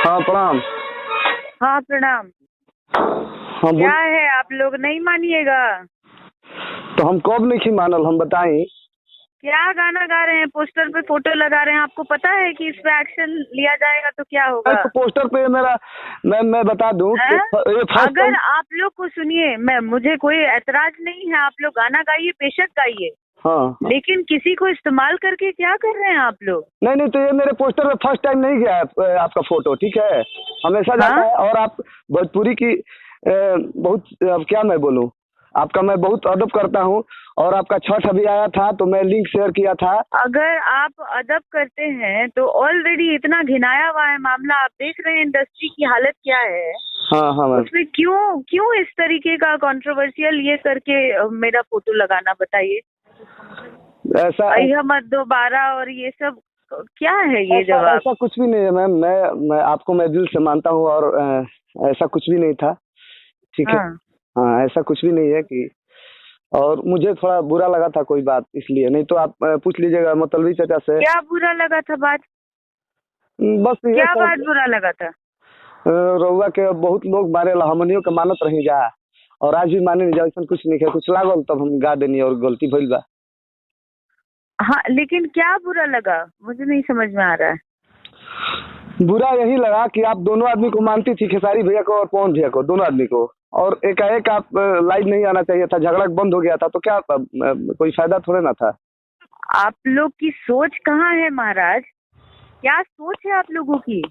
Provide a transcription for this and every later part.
हाँ प्रणाम। हाँ प्रणाम। हाँ क्या है, आप लोग नहीं मानिएगा? तो हम कब नहीं मानल, हम बताई। क्या गाना गा रहे हैं, पोस्टर पे फोटो लगा रहे हैं? आपको पता है कि इस पे एक्शन लिया जाएगा तो क्या होगा? तो पोस्टर पे मेरा मैं बता दूं कि ये फर्स्ट अगर आप लोग को सुनिए, मुझे कोई ऐतराज नहीं है, आप लोग गाना गाइए, बेशक गाइए। हाँ, लेकिन किसी को इस्तेमाल करके क्या कर रहे हैं आप लोग? नहीं तो ये मेरे पोस्टर पे फर्स्ट टाइम नहीं गया है आपका फोटो, ठीक है, हमेशा जाता है। और आप भोजपुरी की बहुत क्या मैं बोलूं, आपका मैं बहुत अदब करता हूं। और आपका छठ अभी आया था तो मैं लिंक शेयर किया था। अगर आप अदब करते हैं तो ऑलरेडी इतना घिनाया हुआ है मामला, आप देख रहे हैं इंडस्ट्री की हालत क्या है। हाँ उसमें क्यों इस तरीके का कंट्रोवर्शियल ये करके मेरा फोटो लगाना, बताइए। ऐसा मत दोबारा और ये सब क्या है ये जवाब? ऐसा कुछ भी नहीं है मैम, मैं आपको मैं दिल से मानता हूँ और ऐसा कुछ भी नहीं था, ठीक है। हाँ, ऐसा कुछ भी नहीं है कि, और मुझे थोड़ा बुरा लगा था कोई बात, इसलिए। नहीं तो आप पूछ लीजिएगा मतलबी चाचा से। क्या बुरा लगा था बात? बस ये क्या बात बुरा लगा था? रउआ के बहुत लोग मारे हमनियों के मानत रही जा, और आज भी माने नहीं जा, ऐसा कुछ नहीं है, कुछ लागल तब हम गा देनी और गलती भइल बा। हाँ, लेकिन क्या बुरा लगा मुझे नहीं समझ में आ रहा है। बुरा यही लगा कि आप दोनों आदमी को मानती थी, खेसारी भैया को और पवन भैया को, दोनों आदमी को, और एकाएक आप लाइव नहीं आना चाहिए था, झगड़ा बंद हो गया था, तो क्या कोई फायदा थोड़े ना था। आप लोग की सोच कहाँ है महाराज? क्या सोच है आप लोगों की?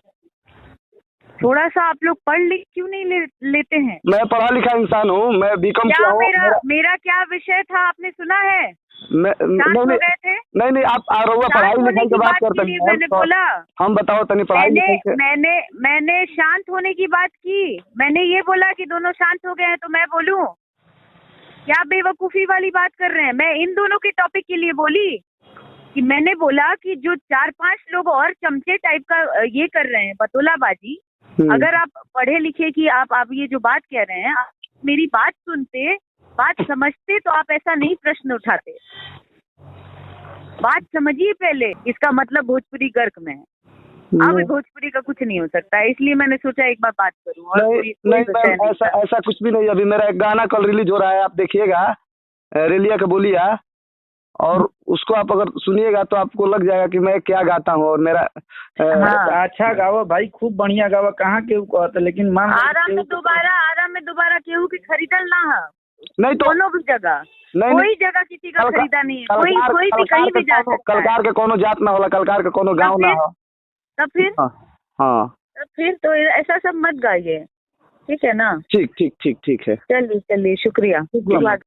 थोड़ा सा आप लोग पढ़ लिख क्यों नहीं लेते हैं? मैं पढ़ा लिखा इंसान हूँ, मैं बीकॉम किया हूँ। मेरा क्या विषय था आपने सुना है? नहीं आप पढ़ाई लिखाई की बात करते हैं, मैंने बोला हम बताओ तनी पढ़ाई लिखाई। मैंने शांत होने की बात की। मैंने ये बोला कि दोनों शांत हो गए हैं तो मैं बोलूं? क्या बेवकूफी वाली बात कर रहे हैं? मैं इन दोनों के टॉपिक के लिए बोली कि मैंने बोला कि जो 4-5 लोग और चमचे टाइप का ये कर रहे हैं बतौलाबाजी, अगर आप पढ़े लिखे की आप ये जो बात कह रहे हैं, आप मेरी बात सुनते, बात समझते तो आप ऐसा नहीं प्रश्न उठाते। बात समझिए पहले, इसका मतलब भोजपुरी गर्क में है। अब भोजपुरी का कुछ नहीं हो सकता है, इसलिए मैंने सोचा एक बार बात करूं। और नहीं ऐसा कुछ भी नहीं। अभी मेरा एक गाना कल रिलीज हो रहा है, आप देखिएगा, रेलिया का बोलिया, और उसको आप अगर सुनिएगा तो आपको लग जाएगा कि मैं क्या गाता हूँ। और मेरा अच्छा गावा भाई, खूब बढ़िया गावा। कहाँ केहू कहता, लेकिन आराम में दोबारा केहू की खरीदल ना है। नहीं तो दोनों भी जगह, कोई जगह किसी का खरीदा नहीं है। कोई भी कहीं भी जा सकता है। कलकार के कोनो जात ना होला, कलकार के कोनो गाँव ना हो। तब फिर हाँ तब फिर तो ऐसा सब मत गाइए, ठीक है ना? ठीक है। चलिए शुक्रिया।